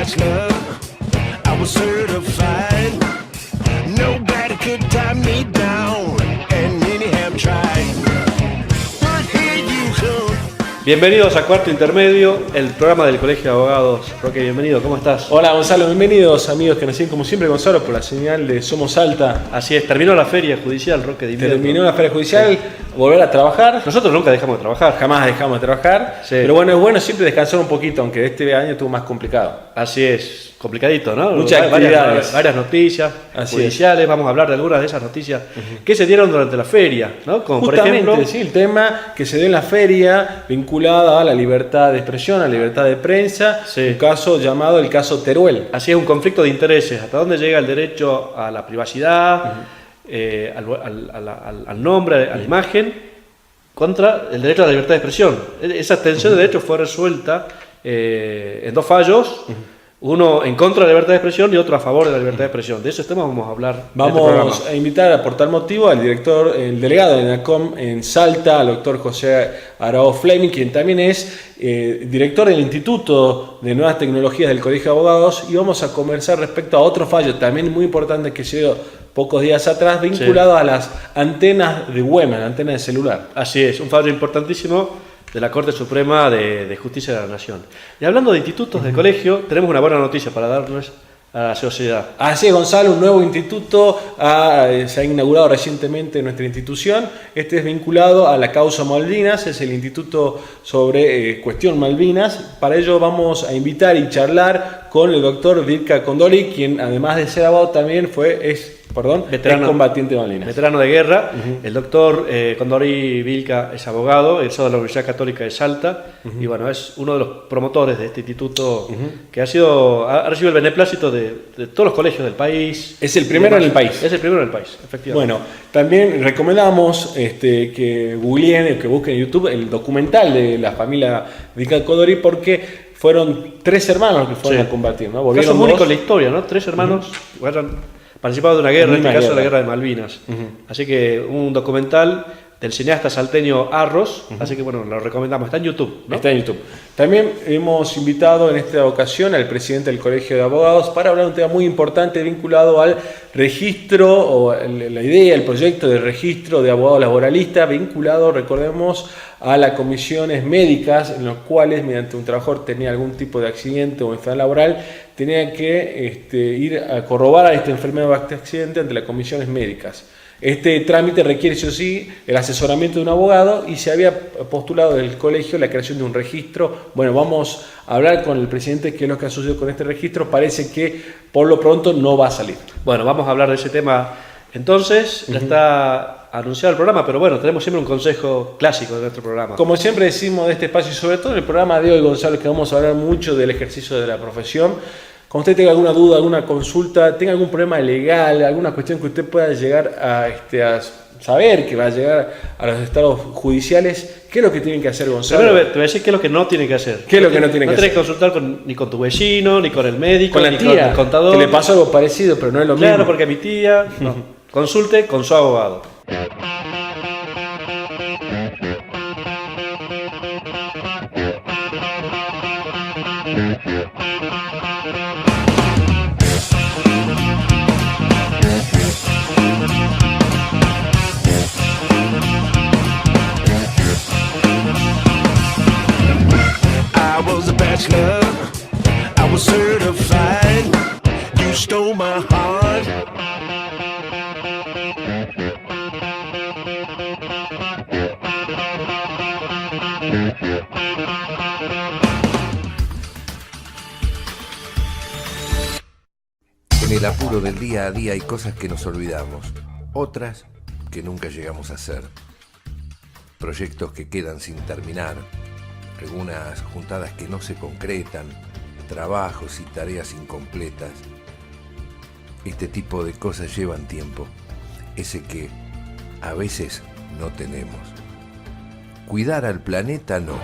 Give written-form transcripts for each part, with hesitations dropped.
bachelor, I was certified. Nobody could tie me down, and many have tried. But here you come. Bienvenidos a Cuarto Intermedio, el programa del Colegio de Abogados. Roque, bienvenido, ¿cómo estás? Hola Gonzalo, bienvenidos amigos que nos siguen como siempre, Gonzalo, por la señal de Somos Salta. Así es, terminó la feria judicial, Roque. Terminó la feria judicial, sí. Volver a trabajar. Nosotros nunca dejamos de trabajar. Jamás dejamos de trabajar, sí. Pero bueno, es bueno siempre descansar un poquito, aunque este año estuvo más complicado. Así es, complicadito, ¿no? Muchas actividades. Varias noticias judiciales, vamos a hablar de algunas de esas noticias que se dieron durante la feria, ¿no? Como justamente, por ejemplo, sí, el tema que se dio en la feria vinculada a la libertad de expresión, a la libertad de prensa, sí. Un caso llamado el caso Teruel. Así es, un conflicto de intereses, hasta dónde llega el derecho a la privacidad, al nombre, a la imagen, contra el derecho a la libertad de expresión. Esa tensión de derecho fue resuelta en dos fallos, uno en contra de la libertad de expresión y otro a favor de la libertad de expresión. De esos temas vamos a hablar. Vamos a invitar por tal motivo al el delegado de ENACOM en Salta, al doctor José Arao Fleming, quien también es director del Instituto de Nuevas Tecnologías del Colegio de Abogados, y vamos a conversar respecto a otro fallo también muy importante que se dio pocos días atrás, vinculado a las antenas de WEMA, antenas de celular. Así es, un fallo importantísimo de la Corte Suprema de Justicia de la Nación. Y hablando de institutos de colegio, tenemos una buena noticia para darnos a la sociedad. Así es, Gonzalo, un nuevo instituto se ha inaugurado recientemente en nuestra institución. Este es vinculado a la causa Malvinas, es el Instituto sobre Cuestión Malvinas. Para ello vamos a invitar y charlar con el doctor Vilca Condori, quien además de ser abogado también es combatiente de Malvinas. Veterano de guerra. El doctor Condori Vilca es abogado, egresado de la Universidad Católica de Salta, y bueno, es uno de los promotores de este instituto que ha recibido el beneplácito de todos los colegios del país. Es el primero en el país. Es el primero en el país, efectivamente. Bueno, también recomendamos que googleen, que busquen en YouTube el documental de la familia Vilca Condori, porque fueron 3 hermanos que fueron a combatir, ¿no? Caso único en la historia, ¿no? 3 hermanos participado de una guerra, en este caso de la guerra de Malvinas. Así que un documental del cineasta salteño Arros, así que bueno, lo recomendamos, está en YouTube, ¿no? Está en YouTube. También hemos invitado en esta ocasión al presidente del Colegio de Abogados para hablar de un tema muy importante vinculado al registro, o la idea, el proyecto de registro de abogados laboralistas, vinculado, recordemos, a las comisiones médicas, en las cuales mediante un trabajador tenía algún tipo de accidente o enfermedad laboral, tenía que ir a corroborar esta enfermedad o este accidente ante las comisiones médicas. Este trámite requiere, sí o sí, el asesoramiento de un abogado, y se había postulado del colegio la creación de un registro. Bueno, vamos a hablar con el presidente qué es lo que ha sucedido con este registro. Parece que por lo pronto no va a salir. Bueno, vamos a hablar de ese tema entonces. Ya está anunciado el programa, pero bueno, tenemos siempre un consejo clásico de nuestro programa. Como siempre decimos de este espacio, y sobre todo en el programa de hoy, Gonzalo, que vamos a hablar mucho del ejercicio de la profesión. Cuando usted tenga alguna duda, alguna consulta, tenga algún problema legal, alguna cuestión que usted pueda llegar a saber, que va a llegar a los estados judiciales, ¿qué es lo que tienen que hacer, Gonzalo? Primero te voy a decir qué es lo que no tiene que hacer. ¿Qué es lo que no tiene que hacer? No tenés que consultar ni con tu vecino, ni con el médico, con la ni tía, con el contador. Que le pasó algo parecido, pero no es lo mismo. Claro, porque mi tía... No. Consulte con su abogado. I was a bachelor, I was certified. You stole my heart. En el apuro del día a día hay cosas que nos olvidamos, otras que nunca llegamos a hacer. Proyectos que quedan sin terminar, algunas juntadas que no se concretan, trabajos y tareas incompletas. Este tipo de cosas llevan tiempo, ese que a veces no tenemos. Cuidar al planeta no.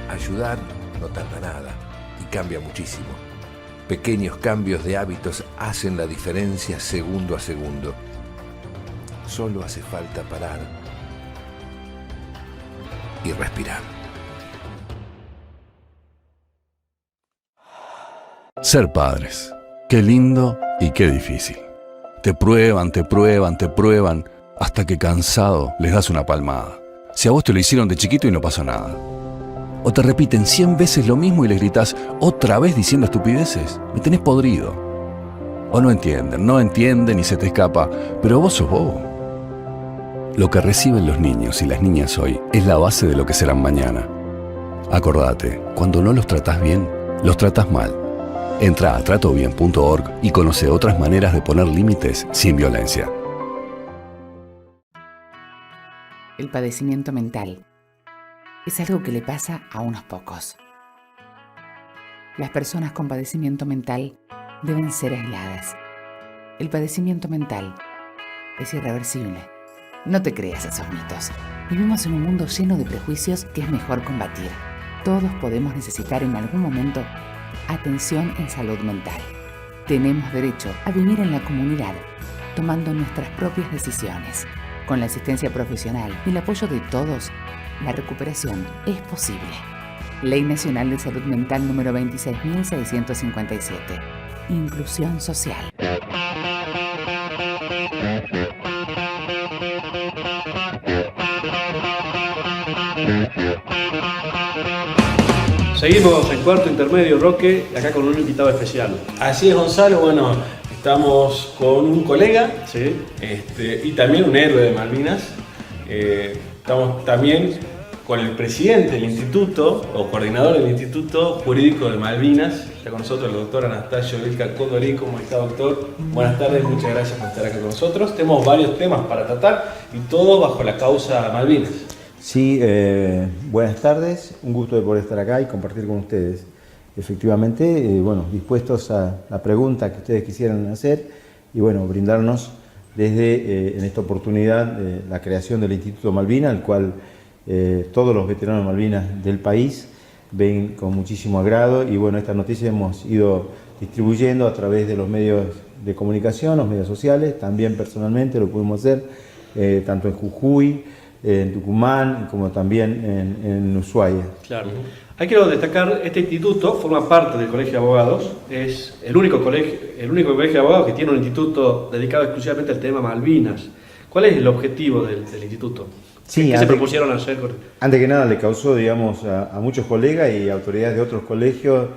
Ayudar no tarda nada y cambia muchísimo. Pequeños cambios de hábitos hacen la diferencia segundo a segundo. Solo hace falta parar y respirar. Ser padres. Qué lindo y qué difícil. Te prueban, te prueban, te prueban, hasta que cansado les das una palmada. Si a vos te lo hicieron de chiquito y no pasó nada. O te repiten 100 veces lo mismo y les gritás otra vez diciendo estupideces. Me tenés podrido. O no entienden y se te escapa, pero vos sos bobo. Lo que reciben los niños y las niñas hoy es la base de lo que serán mañana. Acordate, cuando no los tratás bien, los tratás mal. Entra a tratobien.org y conoce otras maneras de poner límites sin violencia. El padecimiento mental es algo que le pasa a unos pocos. Las personas con padecimiento mental deben ser aisladas. El padecimiento mental es irreversible. No te creas esos mitos. Vivimos en un mundo lleno de prejuicios que es mejor combatir. Todos podemos necesitar en algún momento atención en salud mental. Tenemos derecho a vivir en la comunidad, tomando nuestras propias decisiones. Con la asistencia profesional y el apoyo de todos, la recuperación es posible. Ley Nacional de Salud Mental número 26.657. Inclusión social. Seguimos en cuarto intermedio, Roque, acá con un invitado especial. Así es, Gonzalo. Bueno, estamos con un colega ¿Sí? y también un héroe de Malvinas. Estamos también con el presidente del instituto o coordinador del Instituto Jurídico de Malvinas. Está con nosotros el doctor Anastasio Vilca Condorí. ¿Cómo está, doctor? Buenas tardes, muchas gracias por estar acá con nosotros. Tenemos varios temas para tratar y todo bajo la causa Malvinas. Sí, buenas tardes, un gusto de poder estar acá y compartir con ustedes. Efectivamente, bueno, dispuestos a la pregunta que ustedes quisieran hacer y bueno, brindarnos desde en esta oportunidad la creación del Instituto Malvinas, al cual todos los veteranos de Malvinas del país ven con muchísimo agrado y bueno, esta noticia hemos ido distribuyendo a través de los medios de comunicación, los medios sociales, también personalmente lo pudimos hacer, tanto en Jujuy, en Tucumán, como también en Ushuaia. Claro. Hay que destacar, este instituto forma parte del Colegio de Abogados, es el único colegio de abogados que tiene un instituto dedicado exclusivamente al tema Malvinas. ¿Cuál es el objetivo del instituto? Sí, ¿Qué se propusieron hacer? Antes que nada le causó, digamos, a muchos colegas y autoridades de otros colegios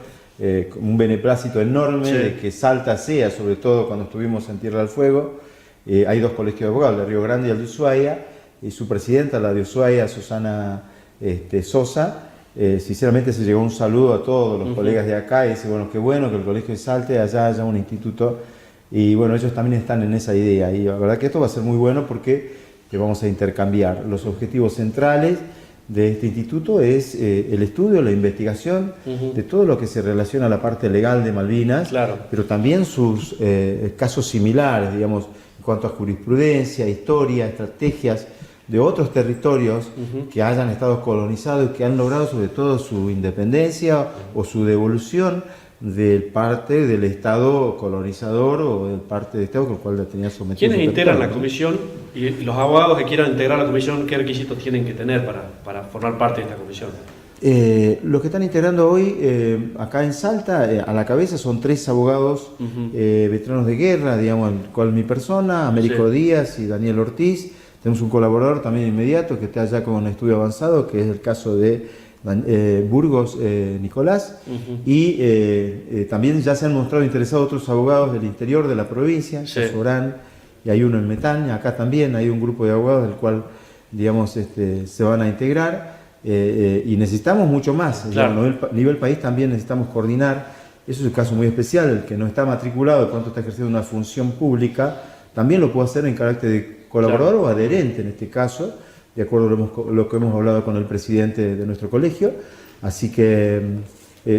un beneplácito enorme sí. de que Salta sea, sobre todo cuando estuvimos en Tierra del Fuego. Hay dos colegios de abogados, el de Río Grande y el de Ushuaia, y su presidenta, la de Ushuaia, Susana Sosa, sinceramente se llegó un saludo a todos los colegas de acá y dice, bueno, qué bueno que el colegio de Salta allá haya un instituto y bueno, ellos también están en esa idea y la verdad que esto va a ser muy bueno porque vamos a intercambiar. Los objetivos centrales de este instituto es el estudio, la investigación de todo lo que se relaciona a la parte legal de Malvinas, claro. pero también sus casos similares, digamos, en cuanto a jurisprudencia, historia, estrategias de otros territorios que hayan estado colonizados y que han logrado sobre todo su independencia o su devolución de parte del Estado colonizador o de parte del Estado con el cual la tenía sometido. ¿Quiénes integran la comisión y los abogados que quieran integrar la comisión, qué requisitos tienen que tener para formar parte de esta comisión? Los que están integrando hoy acá en Salta, a la cabeza son 3 abogados veteranos de guerra, digamos, el cual mi persona, Américo sí. Díaz y Daniel Ortiz. Tenemos un colaborador también inmediato que está allá con un estudio avanzado, que es el caso de Burgos Nicolás. Y también ya se han mostrado interesados otros abogados del interior de la provincia, sí. Során, y hay uno en Metaña. Acá también hay un grupo de abogados del cual, digamos, se van a integrar. Y necesitamos mucho más. Claro. A nivel país también necesitamos coordinar. Eso es un caso muy especial. El que no está matriculado, de pronto está ejerciendo una función pública, también lo puede hacer en carácter de colaborador claro. o adherente en este caso, de acuerdo a lo que hemos hablado con el presidente de nuestro colegio. Así que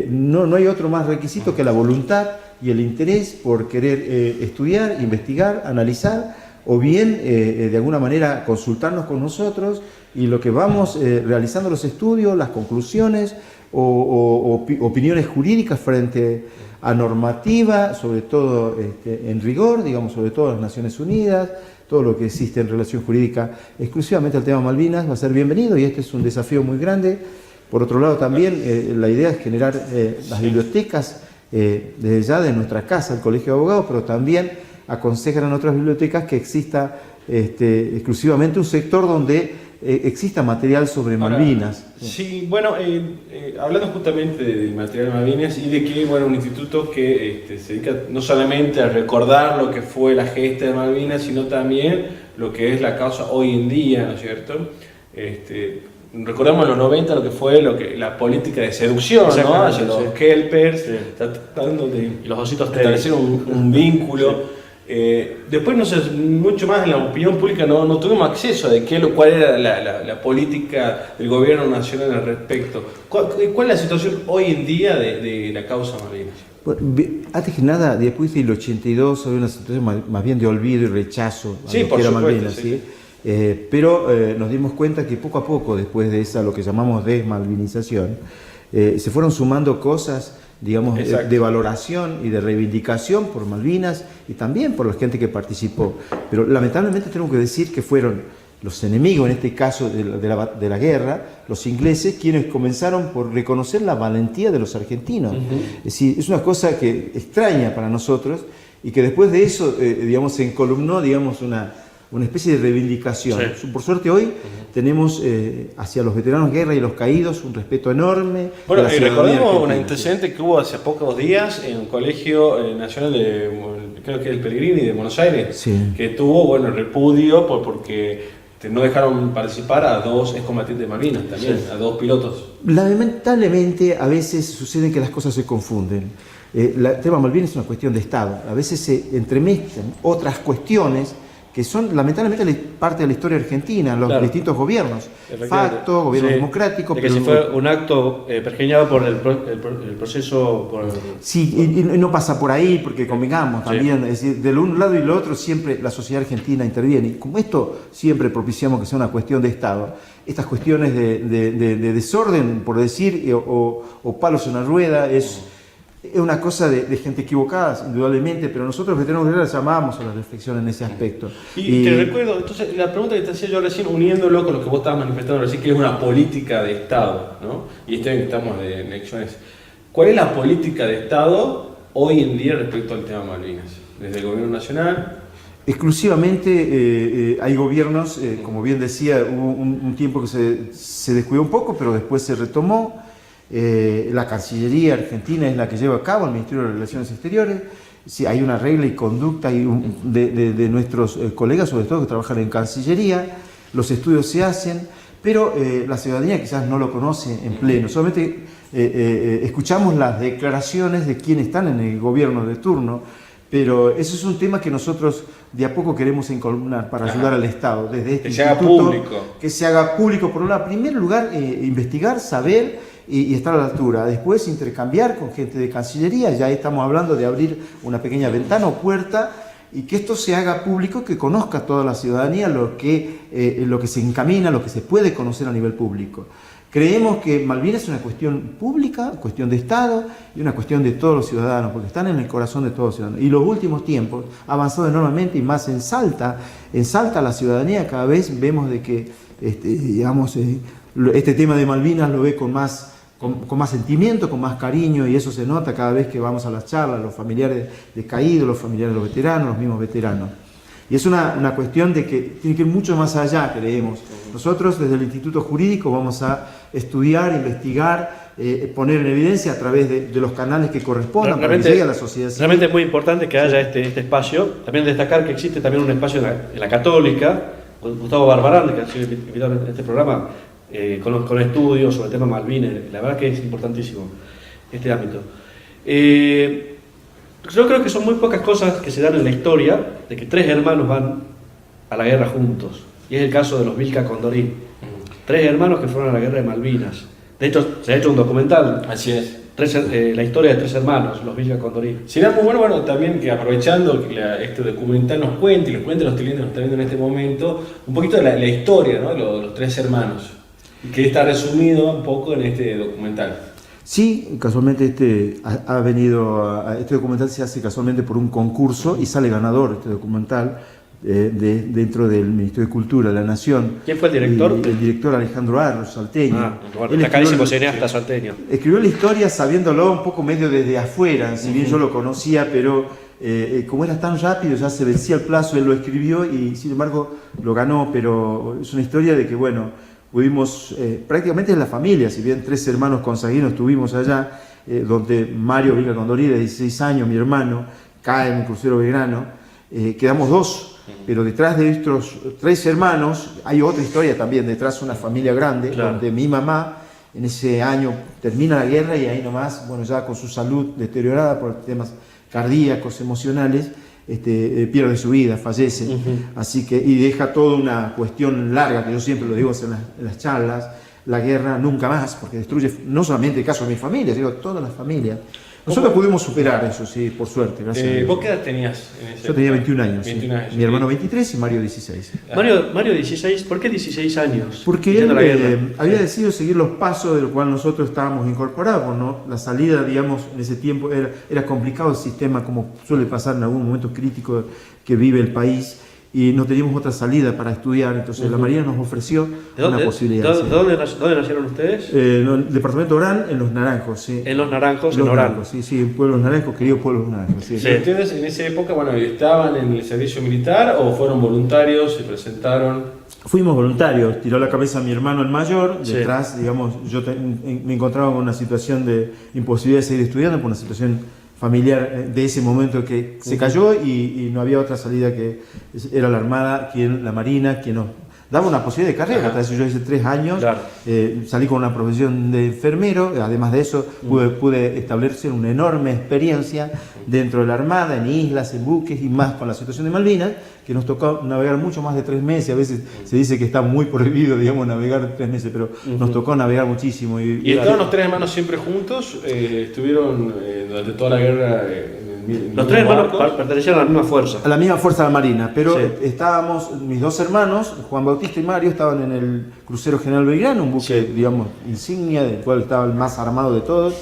no hay otro más requisito que la voluntad y el interés por querer estudiar, investigar, analizar, o bien de alguna manera consultarnos con nosotros y lo que vamos realizando los estudios, las conclusiones o opiniones jurídicas frente a normativa, sobre todo en rigor, digamos, sobre todo en las Naciones Unidas, todo lo que existe en relación jurídica exclusivamente al tema Malvinas va a ser bienvenido y este es un desafío muy grande. Por otro lado también la idea es generar las bibliotecas desde ya de nuestra casa, el Colegio de Abogados, pero también aconsejan en otras bibliotecas que exista exclusivamente un sector donde exista material sobre Malvinas. Sí, bueno, hablando justamente del material de Malvinas y de que, bueno, un instituto que se dedica no solamente a recordar lo que fue la gesta de Malvinas, sino también lo que es la causa hoy en día, ¿no es cierto? Recordamos en los 90 lo que fue la política de seducción, ¿no? Hacia los kelpers, tratando de Y los ositos establecer un vínculo. Después, no sé, mucho más en la opinión pública no tuvimos acceso de cuál era la política del gobierno nacional al respecto. ¿Cuál es la situación hoy en día de la causa Malvinas? Bueno, antes que nada, después del 82 había una situación más bien de olvido y rechazo a lo que era Malvinas, ¿sí? Pero nos dimos cuenta que poco a poco, después de esa, lo que llamamos desmalvinización, se fueron sumando cosas, digamos, de valoración y de reivindicación por Malvinas y también por la gente que participó. Pero lamentablemente tengo que decir que fueron los enemigos, en este caso de la guerra, los ingleses, quienes comenzaron por reconocer la valentía de los argentinos. Es decir, es una cosa que extraña para nosotros y que después de eso, digamos, se encolumnó, digamos, una especie de reivindicación. Sí. Por suerte hoy tenemos hacia los veteranos de guerra y los caídos un respeto enorme. Bueno, y recordemos un antecedente que hubo hace pocos días en un colegio nacional creo que el Pellegrini de Buenos Aires, sí, que tuvo, bueno, repudio porque no dejaron participar a 2 excombatientes de Malvinas también, sí, a 2 pilotos. Lamentablemente a veces sucede que las cosas se confunden. El tema Malvinas es una cuestión de Estado. A veces se entremezclan otras cuestiones que son lamentablemente parte de la historia argentina, los distintos gobiernos, facto, gobierno democrático. De que pero fue un acto pergeñado por el proceso... Sí, y no pasa por ahí, porque convengamos también, es decir, de un lado y del otro siempre la sociedad argentina interviene. Y como esto siempre propiciamos que sea una cuestión de Estado, estas cuestiones de desorden, por decir, o palos en la rueda, es una cosa de gente equivocada, indudablemente, pero nosotros los veteranos de guerra llamamos a la reflexión en ese aspecto. Y te recuerdo, entonces, la pregunta que te hacía yo recién, uniéndolo con lo que vos estabas manifestando recién, que es una política de Estado, ¿no? Y estamos de elecciones. ¿Cuál es la política de Estado hoy en día respecto al tema Malvinas? Desde el gobierno nacional. Exclusivamente hay gobiernos, como bien decía, hubo un tiempo que se descuidó un poco, pero después se retomó. La Cancillería Argentina es la que lleva a cabo el Ministerio de Relaciones Exteriores. Sí, hay una regla y conducta de nuestros colegas, sobre todo que trabajan en Cancillería, los estudios se hacen, pero la ciudadanía quizás no lo conoce en pleno. Solamente escuchamos las declaraciones de quienes están en el gobierno de turno, pero eso es un tema que nosotros de a poco queremos encolumnar para ayudar al Estado, desde este instituto, se haga público. Que se haga público, por en primer lugar, investigar, saber y estar a la altura. Después intercambiar con gente de Cancillería, ya estamos hablando de abrir una pequeña ventana o puerta y que esto se haga público, que conozca toda la ciudadanía lo que se encamina, lo que se puede conocer a nivel público. Creemos que Malvinas es una cuestión pública, cuestión de Estado y una cuestión de todos los ciudadanos, porque están en el corazón de todos los ciudadanos. Y los últimos tiempos ha avanzado enormemente y más en Salta la ciudadanía cada vez vemos de que este tema de Malvinas lo ve con más sentimiento, con más cariño, y eso se nota cada vez que vamos a las charlas, los familiares de caídos, los familiares de los veteranos, los mismos veteranos. Y es una cuestión de que tiene que ir mucho más allá, creemos. Nosotros desde el Instituto Jurídico vamos a estudiar, investigar, poner en evidencia a través de los canales que correspondan para que llegue a la sociedad civil. Realmente es muy importante que haya este espacio. También destacar que existe también un espacio en la Católica, Gustavo Barbarán, que ha sido invitado en este programa, con estudios sobre el tema Malvinas. La verdad que es importantísimo este ámbito. Yo creo que son muy pocas cosas que se dan en la historia de que 3 hermanos van a la guerra juntos. Y es el caso de los Vilca Condorí. 3 hermanos que fueron a la guerra de Malvinas. De hecho, se ha hecho un documental. Así es. La historia de 3 hermanos, los Vilca Condorí. Sería muy bueno también que aprovechando que este documental nos cuente y los cuente los clientes que nos están viendo en este momento, un poquito de la historia, ¿no? Los 3 hermanos. Que está resumido un poco en este documental. Sí, casualmente este documental se hace casualmente por un concurso y sale ganador este documental dentro del Ministerio de Cultura de la Nación. ¿Quién fue el director? El director Alejandro Arros, salteño. Bueno, Él destacadísimo escribió- cineasta salteño. Escribió la historia sabiéndolo un poco medio desde afuera, si bien yo lo conocía, pero como era tan rápido, ya se vencía el plazo, él lo escribió y sin embargo lo ganó, pero es una historia de que, bueno, pudimos, prácticamente en la familia, si bien 3 hermanos consanguíneos estuvimos allá, donde Mario Vilca Condorí, de 16 años, mi hermano, cae en un crucero Belgrano, quedamos 2. Pero detrás de estos 3 hermanos hay otra historia también, detrás de una familia grande, Claro. donde mi mamá en ese año termina la guerra y ahí nomás, bueno, ya con su salud deteriorada por temas cardíacos, emocionales, pierde su vida, fallece. Así que, y deja toda una cuestión larga, que yo siempre lo digo en las charlas, la guerra nunca más, porque destruye no solamente el caso de mi familia, sino toda la familia. Nosotros pudimos superar eso, sí, por suerte, gracias a Dios. ¿Vos qué edad tenías en ese Yo tenía época? 21 años, 21 sí. años. Mi hermano 23 y Mario 16. Mario 16, ¿por qué 16 años? Porque Yendo él a la guerra. había decidido seguir los pasos de los cuales nosotros estábamos incorporados, ¿no? La salida, digamos, en ese tiempo era complicado el sistema, como suele pasar en algún momento crítico que vive el país, y no teníamos otra salida para estudiar, entonces la Marina nos ofreció ¿De dónde, una posibilidad. sí. ¿dónde nacieron ustedes? No, el departamento Orán, en Los Naranjos, sí. En Los Naranjos, Los en Orán. Naranjos, sí, sí, Pueblo Los Naranjos, querido Pueblo Los Naranjos, sí. Sí. ¿Y ustedes en esa época, bueno, estaban en el servicio militar o fueron voluntarios, se presentaron? Fuimos voluntarios, tiró la cabeza mi hermano el mayor, Sí. detrás, digamos, me encontraba con una situación de imposibilidad de seguir estudiando, por una situación familiar de ese momento que se cayó y no había otra salida que era la Armada, la Marina, quien nos daba una posibilidad de carrera. Entonces yo hice 3 años, Claro. salí con una profesión de enfermero, además de eso pude establecer una enorme experiencia dentro de la Armada, en islas, en buques y más con la situación de Malvinas, que nos tocó navegar mucho más de 3 meses, a veces se dice que está muy prohibido, digamos, navegar 3 meses, pero nos tocó navegar muchísimo. ¿Y estaban los 3 hermanos siempre juntos? ¿Estuvieron durante toda la guerra en Los 3 hermanos pertenecían a la misma fuerza. A la misma fuerza de la Marina, pero Sí. estábamos, mis 2 hermanos, Juan Bautista y Mario, estaban en el crucero General Belgrano, un buque, Sí. digamos, insignia, del cual estaba el más armado de todos,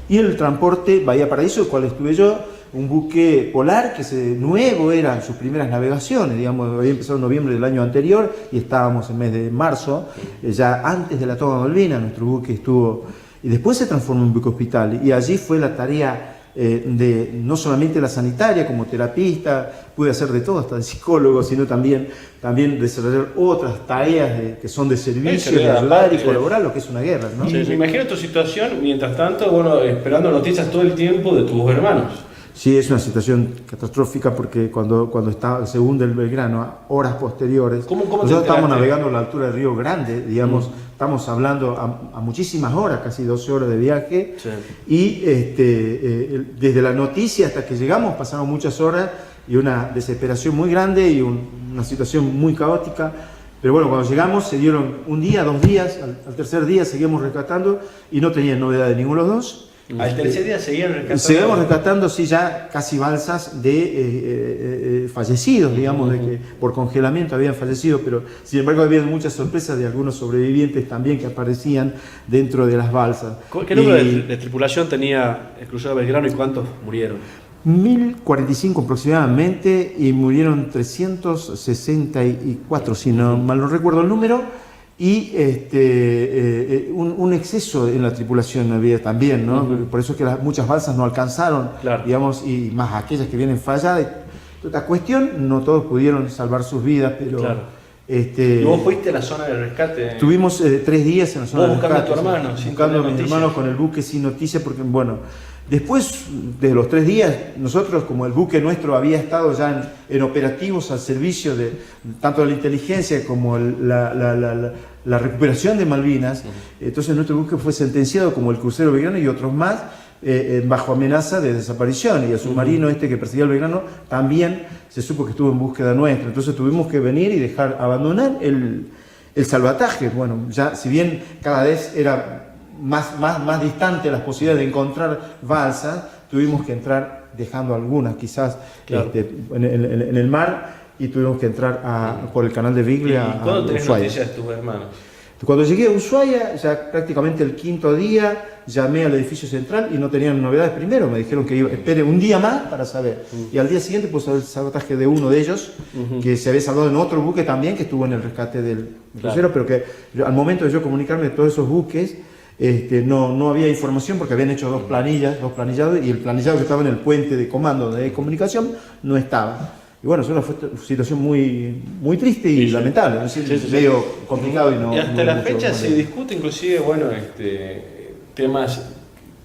y el transporte Bahía Paraíso, el cual estuve yo, un buque polar que nuevo eran sus primeras navegaciones, digamos, había empezado en noviembre del año anterior y estábamos en mes de marzo, ya antes de la toma de Malvinas, nuestro buque estuvo, y después se transformó en buque hospital, y allí fue la tarea de no solamente la sanitaria como terapista, pude hacer de todo, hasta de psicólogo, sino también desarrollar otras tareas que son de servicio, de ayudar y colaborar, lo que es una guerra, ¿no? Y me imagino tu situación, mientras tanto, bueno, esperando noticias todo el tiempo de tus hermanos. Sí, es una situación catastrófica porque cuando se hunde el Belgrano, a horas posteriores, ¿Cómo te nosotros estamos enteraste? navegando a la altura del Río Grande, digamos, estamos hablando a muchísimas horas, casi 12 horas de viaje, Sí. y desde la noticia hasta que llegamos pasaron muchas horas y una desesperación muy grande y una situación muy caótica. Pero bueno, cuando llegamos se dieron un día, 2 días, al tercer día seguimos rescatando y no tenían novedad de ninguno de los dos. Al tercer día seguían rescatando. Seguimos rescatando, sí, ya casi balsas de fallecidos, digamos, de que por congelamiento habían fallecido, pero sin embargo había muchas sorpresas de algunos sobrevivientes también que aparecían dentro de las balsas. ¿Qué número Y de tripulación tenía el crucero Belgrano y cuántos murieron? 1045 aproximadamente y murieron 364, si no mal no recuerdo el número. Y un exceso en la tripulación había también, ¿no? Por eso es que muchas balsas no alcanzaron, Claro. digamos, y más aquellas que vienen falladas. La cuestión, no todos pudieron salvar sus vidas, pero Claro. ¿Y vos fuiste a la zona de rescate? tuvimos 3 días en la zona Vos de buscando a tu rescate, hermano, sin buscando a tener mis noticias. hermanos con el buque sin noticias, porque bueno, después de los 3 días, nosotros como el buque nuestro había estado ya en operativos al servicio de tanto de la inteligencia como la recuperación de Malvinas, entonces nuestro buque fue sentenciado como el crucero Belgrano y otros más bajo amenaza de desaparición, y el submarino que perseguía el Belgrano también se supo que estuvo en búsqueda nuestra, entonces tuvimos que venir y abandonar el salvataje. Bueno, ya si bien cada vez era más distante las posibilidades de encontrar balsas, tuvimos que entrar dejando algunas quizás Claro. en el mar, y tuvimos que entrar por el canal de ¿Y Viglia a cuándo tenés Ushuaia. noticias de tus hermanos? Cuando llegué a Ushuaia, ya prácticamente el quinto día, llamé al edificio central y no tenían novedades. Primero me dijeron que espere un día más para saber. Y al día siguiente pues el sabotaje de uno de ellos, que se había salvado en otro buque también, que estuvo en el rescate del crucero, pero que al momento de yo comunicarme de todos esos buques, no había información porque habían hecho dos planillados, y el planillado que estaba en el puente de comando de comunicación no estaba. Y bueno, es una situación muy triste y lamentable, ¿no? Medio complicado. Y hasta la fecha se discute inclusive, bueno, temas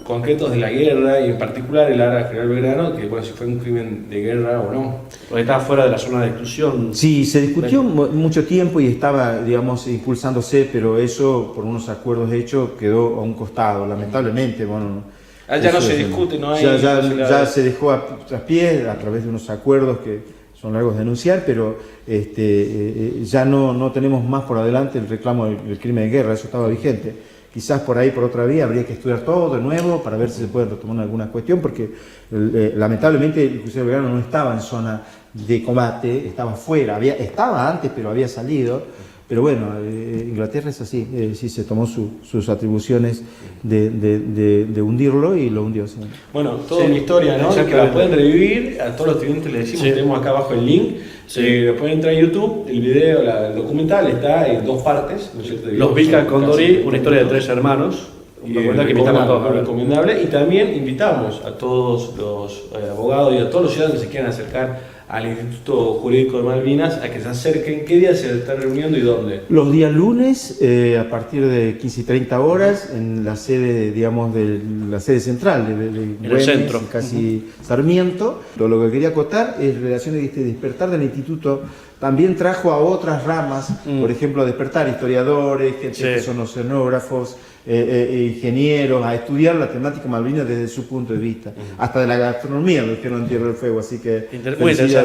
concretos de la guerra, y en particular el área General Belgrano, que bueno, si fue un crimen de guerra o no. Porque estaba fuera de la zona de exclusión. Sí, se discutió mucho tiempo y estaba, digamos, impulsándose, pero eso, por unos acuerdos hechos, quedó a un costado, lamentablemente. Bueno, ya no se discute, no hay... Ya se dejó a traspiés a través de unos acuerdos que son largos de denunciar, pero ya no tenemos más por adelante el reclamo del crimen de guerra, eso estaba vigente. Quizás por ahí, por otra vía, habría que estudiar todo de nuevo para ver si se puede retomar alguna cuestión, porque lamentablemente el crucero Belgrano no estaba en zona de combate, estaba fuera, estaba antes, pero había salido. Pero bueno, Inglaterra es así, sí se tomó sus atribuciones de hundirlo y lo hundió. Sí. Bueno, toda una historia, ¿no? Que la pueden revivir, a todos los estudiantes les decimos, tenemos acá abajo el link, pueden entrar a YouTube, el video, el documental está en dos partes, ¿no es cierto? Los Vilca Condori, una historia de tres hermanos. Y recomendable, y también invitamos a todos los abogados y a todos los ciudadanos que se quieran acercar al Instituto Jurídico de Malvinas a que se acerquen. ¿Qué día se están reuniendo y dónde? Los días lunes, a partir de 15:30 horas, en la sede, digamos, de la sede central de Güemes, el centro, casi Sarmiento. Lo que quería acotar es relación de este despertar del instituto. También trajo a otras ramas, por ejemplo, a despertar historiadores, gente que son oceanógrafos, ingenieros, a estudiar la temática malvina desde su punto de vista, hasta de la gastronomía, lo dijeron en Tierra del Fuego, así que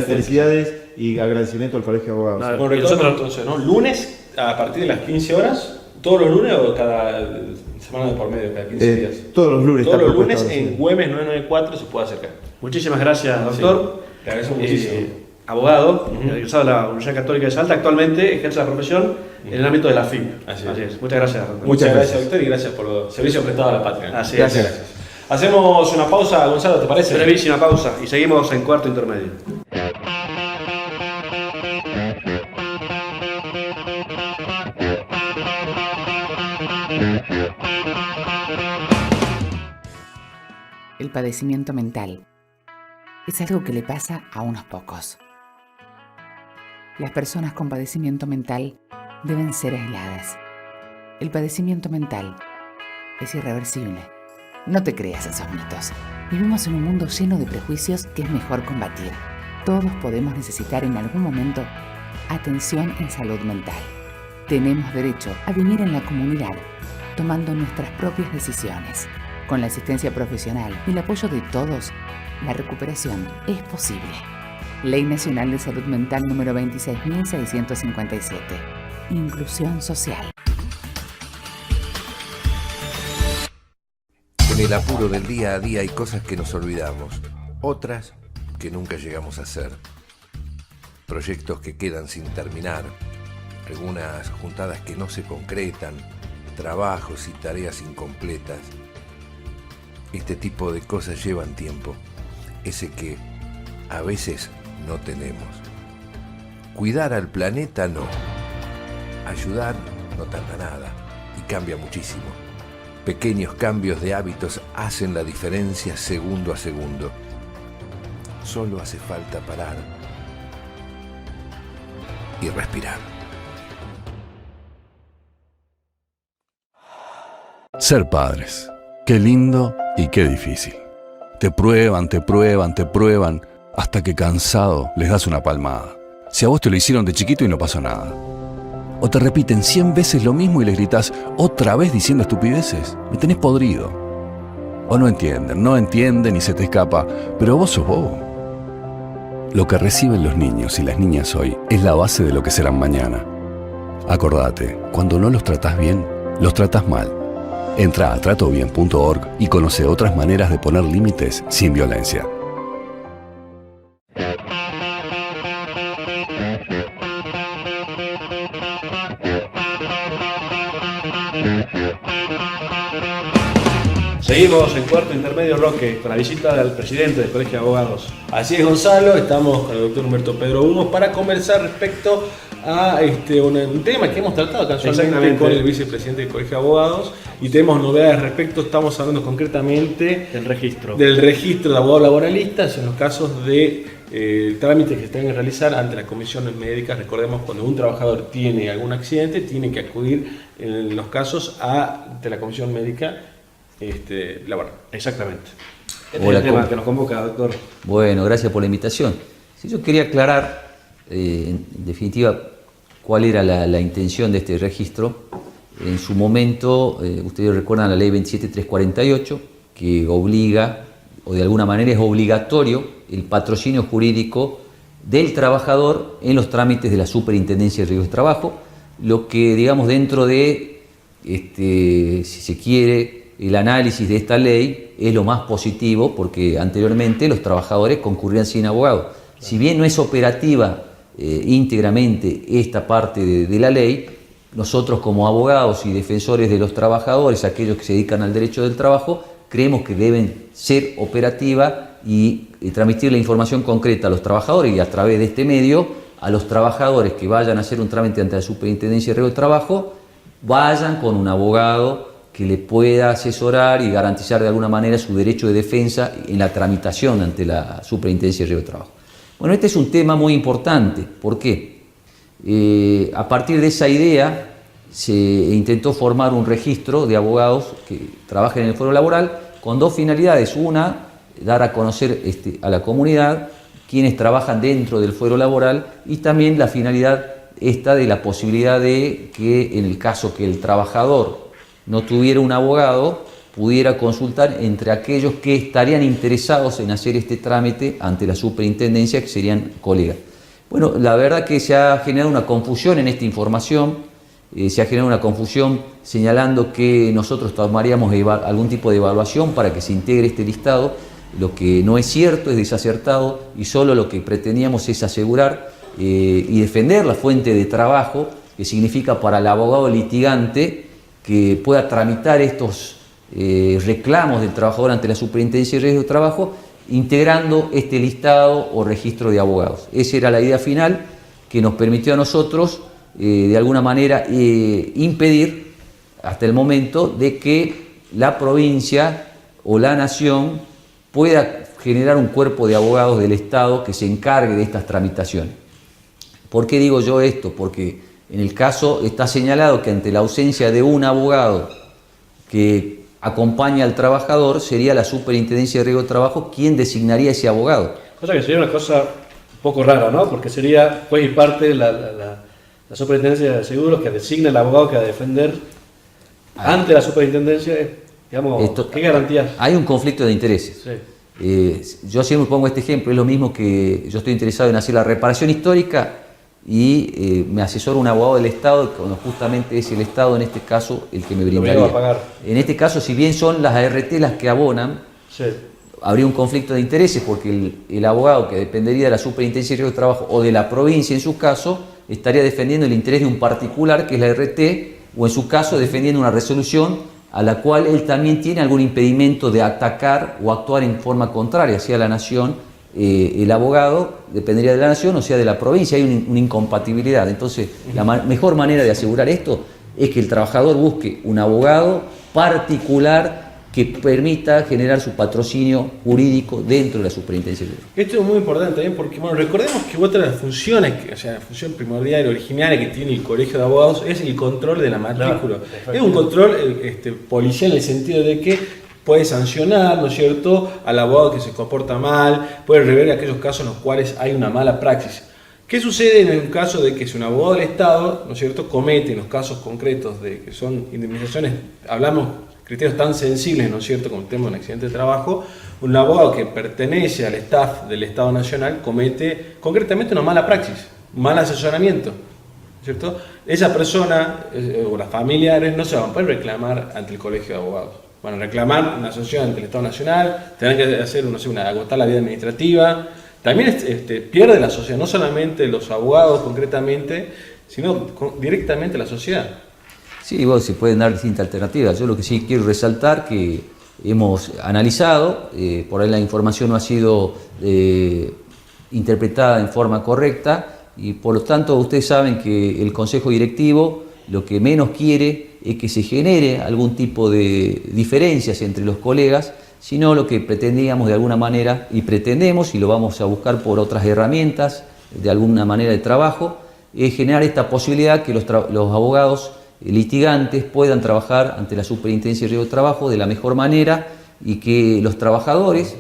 felicidades y agradecimiento al Colegio de Abogados. Bueno, nosotros entonces, ¿no? Lunes a partir de las 15 horas, ¿todos los lunes o cada semana de por medio, cada 15 días? Todos los lunes. Todos los lunes en Güemes 994 se puede acercar. Muchísimas gracias, doctor. Te agradezco muchísimo. Abogado, egresado de la Universidad Católica de Salta, actualmente ejerce la profesión en el ámbito de la FIP. Así es. Muchas gracias, doctor. Muchas gracias, doctor, y gracias por los servicios prestados a la patria. Así gracias. es. Hacemos una pausa, Gonzalo, ¿te parece? Brevísima pausa y seguimos en cuarto intermedio. El padecimiento mental es algo que le pasa a unos pocos. Las personas con padecimiento mental deben ser aisladas. El padecimiento mental es irreversible. No te creas esos mitos. Vivimos en un mundo lleno de prejuicios que es mejor combatir. Todos podemos necesitar en algún momento atención en salud mental. Tenemos derecho a vivir en la comunidad, tomando nuestras propias decisiones. Con la asistencia profesional y el apoyo de todos, la recuperación es posible. Ley Nacional de Salud Mental número 26.657. Inclusión social. En el apuro del día a día hay cosas que nos olvidamos, otras que nunca llegamos a hacer. Proyectos que quedan sin terminar, algunas juntadas que no se concretan, trabajos y tareas incompletas. Este tipo de cosas llevan tiempo, ese que a veces no tenemos. Cuidar al planeta no. Ayudar no tarda nada y cambia muchísimo. Pequeños cambios de hábitos hacen la diferencia segundo a segundo. Solo hace falta parar y respirar. Ser padres. Qué lindo y qué difícil. Te prueban, te prueban, te prueban, hasta que cansado les das una palmada. Si a vos te lo hicieron de chiquito y no pasó nada. O te repiten 100 veces lo mismo y les gritás otra vez diciendo estupideces. Me tenés podrido. O no entienden y se te escapa, pero vos sos bobo. Lo que reciben los niños y las niñas hoy es la base de lo que serán mañana. Acordate, cuando no los tratás bien, los tratás mal. Entra a tratobien.org y conoce otras maneras de poner límites sin violencia. Seguimos en Cuarto Intermedio Roque con la visita del presidente del Colegio de Abogados. Así es, Gonzalo, estamos con el doctor Humberto Pedro Humos para conversar respecto a un tema que hemos tratado casualmente con el vicepresidente del Colegio de Abogados y tenemos novedades respecto, estamos hablando concretamente del registro de abogados laboralistas en los casos de trámites que se tengan que realizar ante las comisiones médicas. Recordemos, cuando un trabajador tiene algún accidente, tiene que acudir en los casos ante la comisión médica laboral. Exactamente. Este Hola, es el tema ¿cómo? que nos convoca, doctor. Bueno, gracias por la invitación. Sí, yo quería aclarar, en definitiva, cuál era la intención de este registro. En su momento, ustedes recuerdan la ley 27348, que obliga, o de alguna manera es obligatorio, el patrocinio jurídico del trabajador en los trámites de la Superintendencia de Riesgos de Trabajo, lo que, digamos, dentro de, si se quiere, el análisis de esta ley es lo más positivo, porque anteriormente los trabajadores concurrían sin abogado. Si bien no es operativa íntegramente esta parte de la ley, nosotros como abogados y defensores de los trabajadores, aquellos que se dedican al derecho del trabajo, creemos que deben ser operativa y transmitir la información concreta a los trabajadores y a través de este medio a los trabajadores que vayan a hacer un trámite ante la Superintendencia de Riesgos de Trabajo, vayan con un abogado que le pueda asesorar y garantizar de alguna manera su derecho de defensa en la tramitación ante la Superintendencia de Riesgos de Trabajo. Bueno, este es un tema muy importante. ¿Por qué? A partir de esa idea se intentó formar un registro de abogados que trabajen en el foro laboral con dos finalidades. Una, dar a conocer a la comunidad quienes trabajan dentro del fuero laboral, y también la finalidad esta de la posibilidad de que en el caso que el trabajador no tuviera un abogado, pudiera consultar entre aquellos que estarían interesados en hacer este trámite ante la superintendencia, que serían colegas. Bueno, la verdad que se ha generado una confusión en esta información, se ha generado una confusión señalando que nosotros tomaríamos algún tipo de evaluación para que se integre este listado. Lo que no es cierto, es desacertado, y solo lo que pretendíamos es asegurar y defender la fuente de trabajo, que significa para el abogado litigante que pueda tramitar estos reclamos del trabajador ante la Superintendencia de Riesgos de Trabajo, integrando este listado o registro de abogados. Esa era la idea final, que nos permitió a nosotros de alguna manera impedir hasta el momento de que la provincia o la nación pueda generar un cuerpo de abogados del Estado que se encargue de estas tramitaciones. ¿Por qué digo yo esto? Porque en el caso está señalado que ante la ausencia de un abogado que acompaña al trabajador, sería la Superintendencia de Riesgos de Trabajo quien designaría ese abogado. Cosa que sería una cosa un poco rara, ¿no? Porque sería juez y parte la Superintendencia de Seguros que designa el abogado que va a defender ante la Superintendencia. Digamos, ¿qué garantías? Hay un conflicto de intereses. Sí. Yo siempre pongo este ejemplo, es lo mismo que yo estoy interesado en hacer la reparación histórica y me asesora un abogado del Estado, cuando justamente es el Estado en este caso el que me brindaría. Lo va a pagar. En este caso, si bien son las ART las que abonan, Sí. habría un conflicto de intereses, porque el abogado que dependería de la Superintendencia de Riesgos de Trabajo o de la provincia en su caso, estaría defendiendo el interés de un particular que es la ART, o en su caso defendiendo una resolución a la cual él también tiene algún impedimento de atacar o actuar en forma contraria, sea la nación, el abogado dependería de la nación o sea de la provincia. Hay una incompatibilidad. Entonces, la mejor manera de asegurar esto es que el trabajador busque un abogado particular que permita generar su patrocinio jurídico dentro de la Superintendencia. Esto es muy importante también porque, bueno, recordemos que otra de las funciones, o sea, la función primordial y originaria que tiene el Colegio de Abogados es el control de la matrícula. Claro, es un control policial en el sentido de que puede sancionar, ¿no es cierto?, al abogado que se comporta mal, puede rever aquellos casos en los cuales hay una mala praxis. ¿Qué sucede en un caso de que si un abogado del Estado, ¿no es cierto?, comete en los casos concretos de que son indemnizaciones, hablamos criterios tan sensibles, ¿no es cierto?, como el tema de un accidente de trabajo, un abogado que pertenece al staff del Estado Nacional comete concretamente una mala praxis, un mal asesoramiento, ¿cierto? Esa persona o las familiares no se van a poder reclamar ante el Colegio de Abogados. Van a reclamar una asociación ante el Estado Nacional, tendrán que hacer, no sé, agotar la vida administrativa. También pierde la sociedad, no solamente los abogados concretamente, sino directamente la sociedad. Sí, bueno, se pueden dar distintas alternativas. Yo lo que sí quiero resaltar que hemos analizado, por ahí la información no ha sido interpretada en forma correcta y por lo tanto ustedes saben que el Consejo Directivo lo que menos quiere es que se genere algún tipo de diferencias entre los colegas, sino lo que pretendíamos de alguna manera, y pretendemos, y lo vamos a buscar por otras herramientas, de alguna manera de trabajo, es generar esta posibilidad que los abogados litigantes puedan trabajar ante la Superintendencia de Riesgo de Trabajo de la mejor manera y que los trabajadores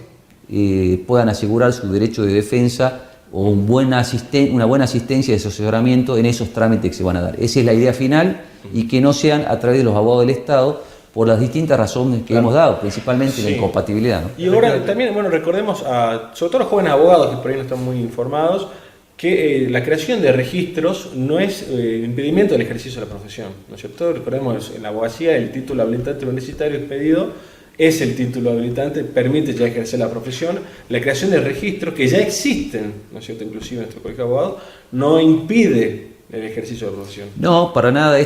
puedan asegurar su derecho de defensa o una buena asistencia de asesoramiento en esos trámites que se van a dar. Esa es la idea final y que no sean a través de los abogados del Estado por las distintas razones que hemos dado, principalmente la incompatibilidad, ¿no? Y ahora también, bueno, recordemos sobre todo los jóvenes abogados que por ahí no están muy informados, que la creación de registros no es impedimento del ejercicio de la profesión, ¿no es cierto? Recordemos, en la abogacía el título habilitante universitario expedido es el título habilitante, permite ya ejercer la profesión. La creación de registros que ya existen, ¿no es cierto?, inclusive en nuestro colegio de abogados, no impide el ejercicio de la profesión. No, para nada.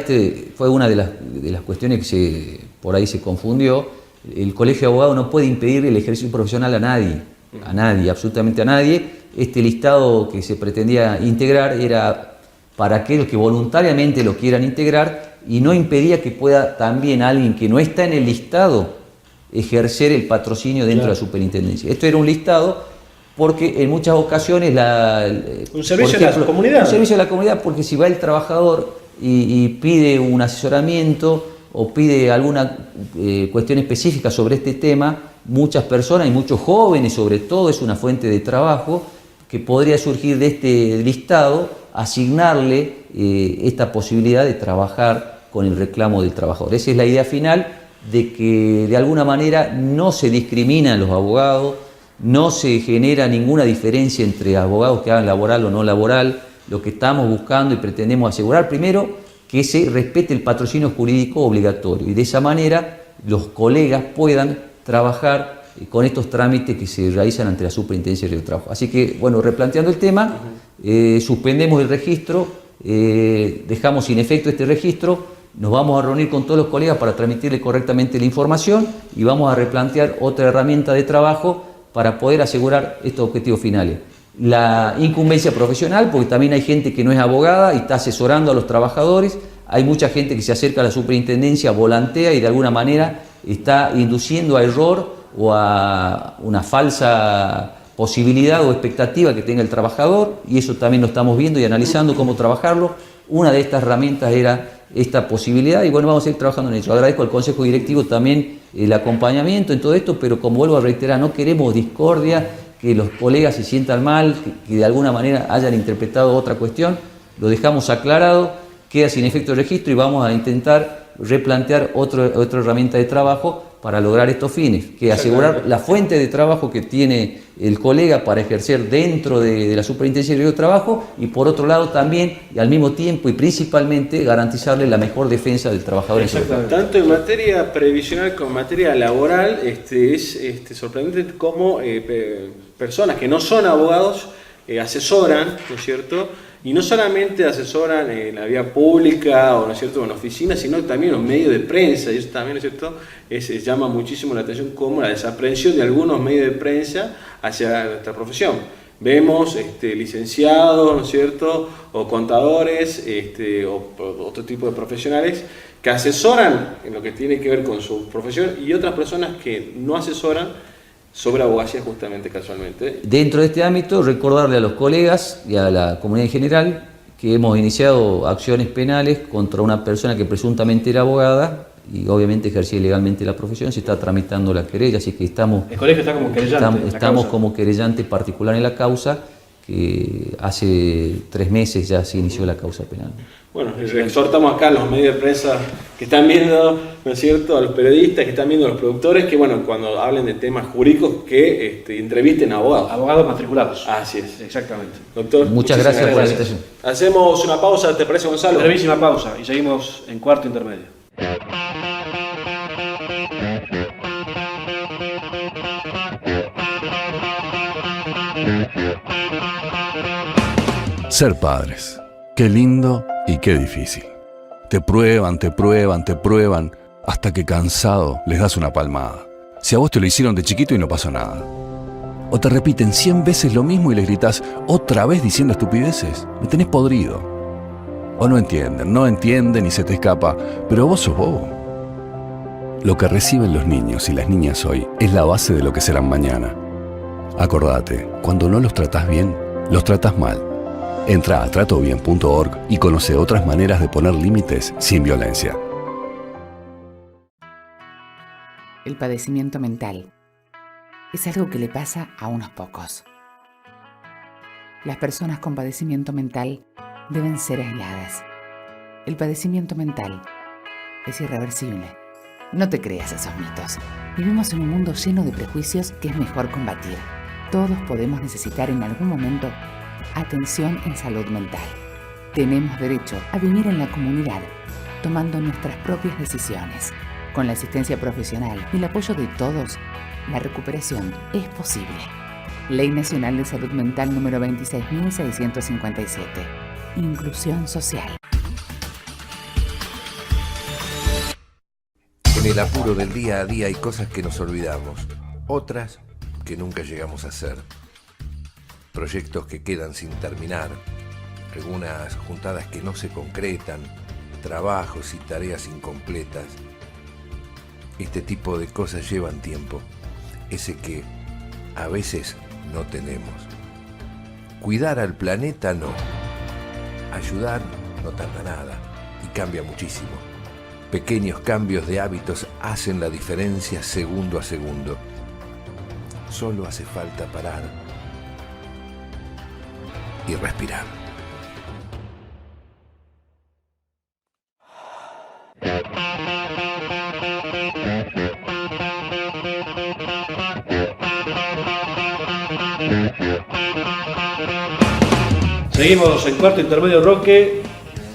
Fue una de las cuestiones que por ahí se confundió. El colegio de abogados no puede impedir el ejercicio profesional a nadie, absolutamente a nadie. Este listado que se pretendía integrar era para aquellos que voluntariamente lo quieran integrar y no impedía que pueda también alguien que no está en el listado ejercer el patrocinio dentro de la superintendencia. Esto era un listado porque en muchas ocasiones un servicio a la comunidad. Un servicio a la comunidad, porque si va el trabajador y pide un asesoramiento o pide alguna cuestión específica sobre este tema, muchas personas y muchos jóvenes sobre todo, es una fuente de trabajo que podría surgir de este listado, asignarle esta posibilidad de trabajar con el reclamo del trabajador. Esa es la idea final, de que de alguna manera no se discriminan los abogados, no se genera ninguna diferencia entre abogados que hagan laboral o no laboral. Lo que estamos buscando y pretendemos asegurar, primero, que se respete el patrocinio jurídico obligatorio y de esa manera los colegas puedan trabajar con estos trámites que se realizan ante la Superintendencia de Riesgo de Trabajo. Así que, bueno, replanteando el tema, suspendemos el registro, dejamos sin efecto este registro. Nos vamos a reunir con todos los colegas para transmitirle correctamente la información y vamos a replantear otra herramienta de trabajo para poder asegurar estos objetivos finales. La incumbencia profesional, porque también hay gente que no es abogada y está asesorando a los trabajadores, hay mucha gente que se acerca a la superintendencia, volantea y de alguna manera está induciendo a error o a una falsa posibilidad o expectativa que tenga el trabajador, y eso también lo estamos viendo y analizando cómo trabajarlo. Una de estas herramientas era esta posibilidad y bueno, vamos a ir trabajando en ello. Agradezco al Consejo Directivo también el acompañamiento en todo esto, pero como vuelvo a reiterar, no queremos discordia, que los colegas se sientan mal, que de alguna manera hayan interpretado otra cuestión. Lo dejamos aclarado, queda sin efecto el registro y vamos a intentar replantear otra herramienta de trabajo para lograr estos fines, que asegurar la fuente de trabajo que tiene el colega para ejercer dentro de la Superintendencia de Riesgo de Trabajo y por otro lado también, y al mismo tiempo y principalmente, garantizarle la mejor defensa del trabajador. Exactamente. Tanto en materia previsional como en materia laboral, es sorprendente cómo personas que no son abogados asesoran, ¿no es cierto? Y no solamente asesoran en la vía pública o, ¿no es cierto?, en oficinas, sino también en los medios de prensa. Y eso también, ¿no es cierto?, llama muchísimo la atención como la desaprensión de algunos medios de prensa hacia nuestra profesión. Vemos licenciados, ¿no es cierto?, o contadores, o otro tipo de profesionales que asesoran en lo que tiene que ver con su profesión y otras personas que no asesoran sobre abogacía justamente casualmente. Dentro de este ámbito, recordarle a los colegas y a la comunidad en general que hemos iniciado acciones penales contra una persona que presuntamente era abogada y obviamente ejercía ilegalmente la profesión. Se está tramitando la querella, así que estamos... El colegio está como querellante. Estamos como querellante particular en la causa, que hace 3 meses ya se inició la causa penal. Bueno, exhortamos acá a los medios de prensa que están viendo, ¿no es cierto?, a los periodistas que están viendo, a los productores, que bueno, cuando hablen de temas jurídicos, que entrevisten a abogados. Abogados matriculados. Así es. Exactamente. Doctor, muchas gracias por la invitación. Hacemos una pausa, ¿te parece, Gonzalo? Brevísima pausa y seguimos en cuarto intermedio. Ser padres. Qué lindo y qué difícil. Te prueban, te prueban, te prueban, hasta que cansado les das una palmada. Si a vos te lo hicieron de chiquito y no pasó nada. O te repiten 100 veces lo mismo y les gritás otra vez diciendo estupideces. Me tenés podrido. O no entienden y se te escapa, pero vos sos bobo. Lo que reciben los niños y las niñas hoy es la base de lo que serán mañana. Acordate, cuando no los tratás bien, los tratás mal. Entra a tratobien.org y conoce otras maneras de poner límites sin violencia. El padecimiento mental es algo que le pasa a unos pocos. Las personas con padecimiento mental deben ser aisladas. El padecimiento mental es irreversible. No te creas esos mitos. Vivimos en un mundo lleno de prejuicios que es mejor combatir. Todos podemos necesitar en algún momento atención en salud mental. Tenemos derecho a vivir en la comunidad, tomando nuestras propias decisiones. Con la asistencia profesional y el apoyo de todos, la recuperación es posible. Ley Nacional de Salud Mental número 26.657. Inclusión social. En el apuro del día a día hay cosas que nos olvidamos, otras que nunca llegamos a hacer. Proyectos que quedan sin terminar, algunas juntadas que no se concretan, trabajos y tareas incompletas. Este tipo de cosas llevan tiempo, ese que a veces no tenemos. Cuidar al planeta no. Ayudar no tarda nada y cambia muchísimo. Pequeños cambios de hábitos hacen la diferencia segundo a segundo. Solo hace falta parar y respirar. Seguimos en Cuarto Intermedio Roque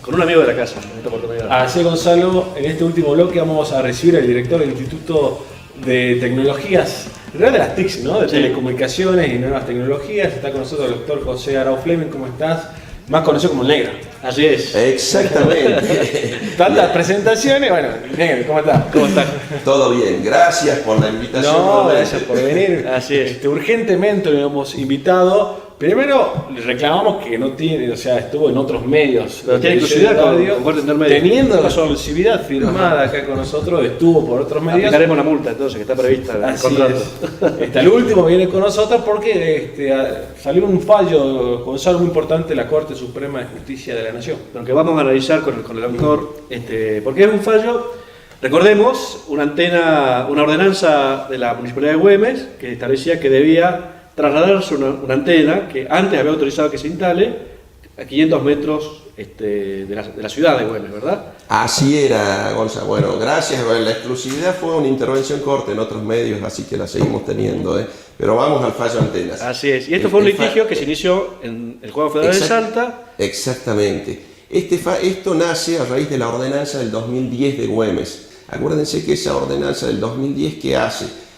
con un amigo de la casa en esta oportunidad. Así, Gonzalo, en este último bloque vamos a recibir al director del Instituto de Tecnologías, en realidad de las TICs, ¿no? De Telecomunicaciones y Nuevas Tecnologías. Está con nosotros el doctor José Arau Fleming. ¿Cómo estás? Más conocido como el Negro. Así es. Exactamente. Tantas presentaciones. Bueno, Negro, ¿cómo estás? ¿Cómo estás? Todo bien, gracias por la invitación. No, nuevamente. gracias por venir. Así es. Urgentemente lo hemos invitado. Primero, le reclamamos que no tiene, o sea, estuvo en otros medios. Pero tiene exclusividad con Cuarto Intermedio. Teniendo la exclusividad firmada acá con nosotros, estuvo por otros medios. Aplicaremos la multa entonces que está prevista en el Así contrato. es. El último viene con nosotros porque salió un fallo, Gonzalo, muy importante de la Corte Suprema de Justicia de la Nación. Lo que vamos a analizar con el doctor, porque es un fallo, recordemos, una ordenanza de la Municipalidad de Güemes que establecía que debía trasladarse una antena que antes había autorizado que se instale a 500 metros de la ciudad de Güemes, ¿verdad? Así era, Gonzalo. Bueno, gracias. La exclusividad fue una intervención corta en otros medios, así que la seguimos teniendo. Pero vamos al fallo antenas. Así es. Y esto fue un litigio que se inició en el Juzgado Federal de Salta. Exactamente. Esto nace a raíz de la ordenanza del 2010 de Güemes. Acuérdense que esa ordenanza del 2010, ¿qué hace?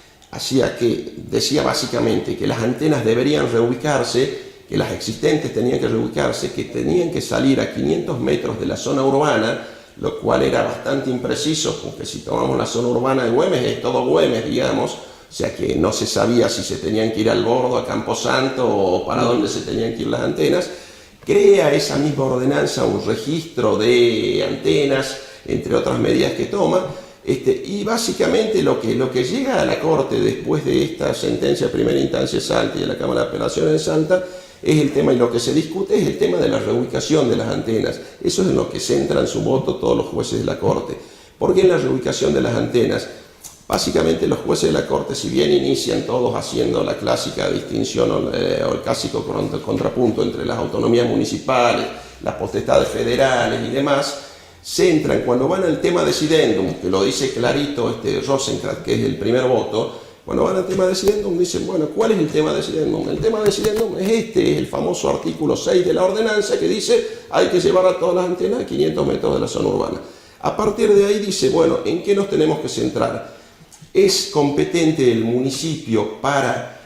Decía básicamente que las antenas deberían reubicarse, que las existentes tenían que reubicarse, que tenían que salir a 500 metros de la zona urbana, lo cual era bastante impreciso, porque si tomamos la zona urbana de Güemes, es todo Güemes, digamos, o sea que no se sabía si se tenían que ir al Bordo, a Camposanto o para dónde se tenían que ir las antenas. Crea esa misma ordenanza un registro de antenas, entre otras medidas que toma. Y básicamente lo que llega a la Corte después de esta sentencia de primera instancia de Salta y de la Cámara de Apelaciones de Salta es el tema, y lo que se discute es el tema de la reubicación de las antenas. Eso es en lo que centran su voto todos los jueces de la Corte. ¿Por qué en la reubicación de las antenas? Básicamente los jueces de la Corte, si bien inician todos haciendo la clásica distinción o el clásico contrapunto entre las autonomías municipales, las potestades federales y demás, centran cuando van al tema decidendum, que lo dice clarito Rosenkrantz, que es el primer voto. Cuando van al tema decidendum dicen, bueno, ¿cuál es el tema decidendum? El tema decidendum es el famoso artículo 6 de la ordenanza que dice hay que llevar a todas las antenas a 500 metros de la zona urbana. A partir de ahí dice, bueno, ¿en qué nos tenemos que centrar? Es competente el municipio para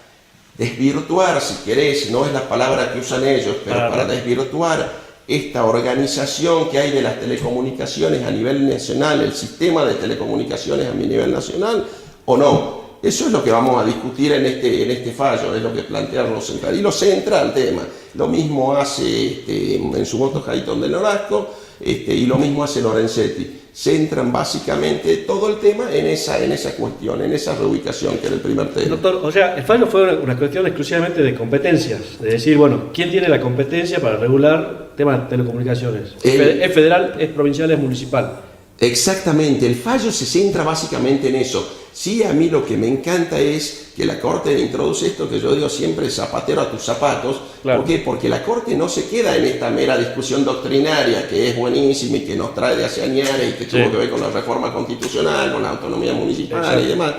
desvirtuar, si querés, no es la palabra que usan ellos, pero para desvirtuar esta organización que hay de las telecomunicaciones a nivel nacional, el sistema de telecomunicaciones a nivel nacional, o no. Eso es lo que vamos a discutir en este fallo, es lo que plantea Rosenthal, y lo centra al tema. Lo mismo hace en su voto Jayton de Nolasco, y lo mismo hace Lorenzetti. Centran básicamente todo el tema en esa cuestión, en esa reubicación que era el primer tema. Doctor, o sea, el fallo fue una cuestión exclusivamente de competencias, de decir, bueno, ¿quién tiene la competencia para regular temas de telecomunicaciones? ¿Es federal, es provincial, es municipal? Exactamente, el fallo se centra básicamente en eso. Sí, a mí lo que me encanta es que la Corte introduce esto que yo digo siempre, zapatero a tus zapatos. Claro. ¿Por qué? Porque la Corte no se queda en esta mera discusión doctrinaria que es buenísima y que nos trae de hace años y que tuvo que ver con la reforma constitucional, con la autonomía municipal. Exacto. Y demás,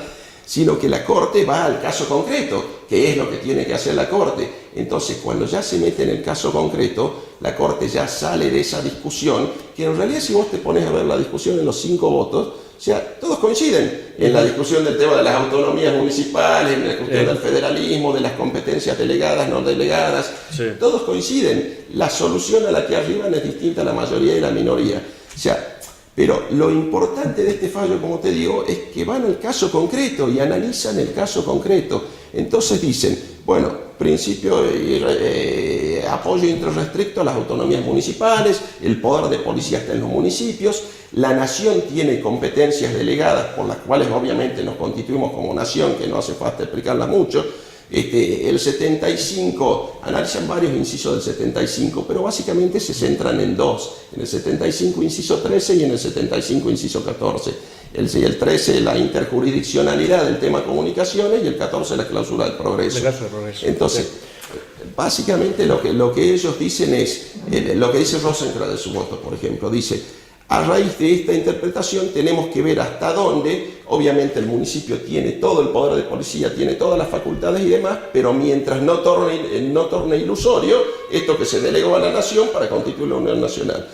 sino que la Corte va al caso concreto, que es lo que tiene que hacer la Corte. Entonces, cuando ya se mete en el caso concreto, la Corte ya sale de esa discusión, que en realidad si vos te pones a ver la discusión en los 5 votos, o sea, todos coinciden en la discusión del tema de las autonomías municipales, en la cuestión del federalismo, de las competencias delegadas, no delegadas, todos coinciden. La solución a la que arriban es distinta a la mayoría y la minoría. O sea, pero lo importante de este fallo, como te digo, es que van al caso concreto y analizan el caso concreto. Entonces dicen, bueno, principio apoyo irrestricto a las autonomías municipales, el poder de policía está en los municipios, la nación tiene competencias delegadas por las cuales obviamente nos constituimos como nación, que no hace falta explicarla mucho. El 75, analizan varios incisos del 75, pero básicamente se centran en 2, en el 75 inciso 13 y en el 75 inciso 14. El 13 la interjurisdiccionalidad del tema comunicaciones y el 14 la cláusula del progreso. Entonces, básicamente lo que ellos dicen es, lo que dice Rosenthal de su voto, por ejemplo, dice, a raíz de esta interpretación tenemos que ver hasta dónde, obviamente el municipio tiene todo el poder de policía, tiene todas las facultades y demás, pero mientras no torne ilusorio esto que se delegó a la nación para constituir la Unión Nacional.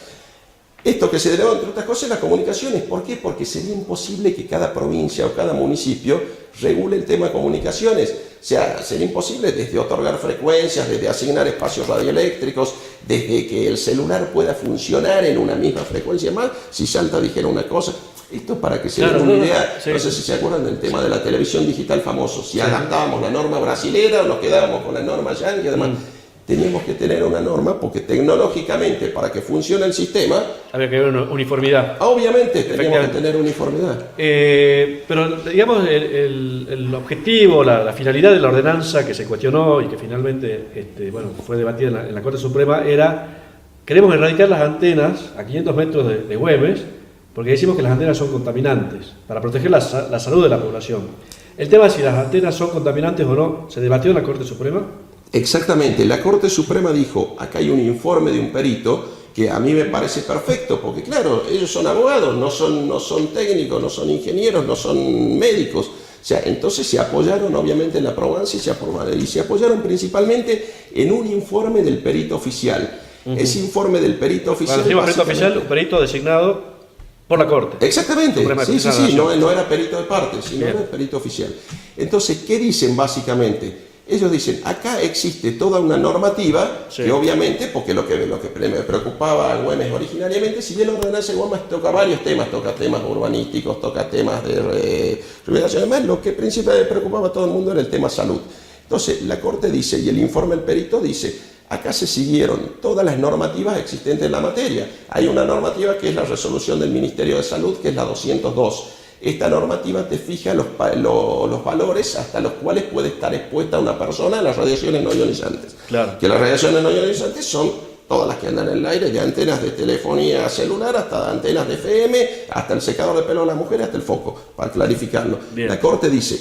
Esto que se delegó, entre otras cosas, las comunicaciones. ¿Por qué? Porque sería imposible que cada provincia o cada municipio regule el tema de comunicaciones. O sea, sería imposible desde otorgar frecuencias, desde asignar espacios radioeléctricos, desde que el celular pueda funcionar en una misma frecuencia más, si Salta dijera una cosa. Esto para que se den una idea, no sé si se acuerdan del tema de la televisión digital famoso, si adaptábamos la norma brasilera o nos quedábamos con la norma yankee, además. Teníamos que tener una norma porque tecnológicamente para que funcione el sistema había que haber una uniformidad. Obviamente teníamos que tener uniformidad. Pero digamos el objetivo, la finalidad de la ordenanza que se cuestionó y que finalmente fue debatida en la Corte Suprema era: queremos erradicar las antenas a 500 metros de Güemes porque decimos que las antenas son contaminantes para proteger la salud de la población. El tema es si las antenas son contaminantes o no, ¿se debatió en la Corte Suprema? Exactamente, la Corte Suprema dijo, acá hay un informe de un perito que a mí me parece perfecto, porque claro, ellos son abogados, no son técnicos, no son ingenieros, no son médicos. O sea, entonces se apoyaron obviamente en la probancia y se apoyaron principalmente en un informe del perito oficial. Ese informe del perito oficial... Cuando decimos perito oficial, un perito designado por la Corte. Exactamente, sí, no era perito de parte, sino era perito oficial. Entonces, ¿qué dicen básicamente? Ellos dicen, acá existe toda una normativa que obviamente, porque lo que me preocupaba a Güemes originariamente, si bien la ordenanza de Güemes toca varios temas, toca temas urbanísticos, toca temas de regulación, además lo que principalmente preocupaba a todo el mundo era el tema salud. Entonces la Corte dice, y el informe del perito dice, acá se siguieron todas las normativas existentes en la materia. Hay una normativa que es la resolución del Ministerio de Salud, que es la 202. Esta normativa te fija los valores hasta los cuales puede estar expuesta una persona a las radiaciones no ionizantes. Claro. Que las radiaciones no ionizantes son todas las que andan en el aire, de antenas de telefonía celular hasta antenas de FM, hasta el secador de pelo de la mujer, hasta el foco, para clarificarlo. Bien. La Corte dice,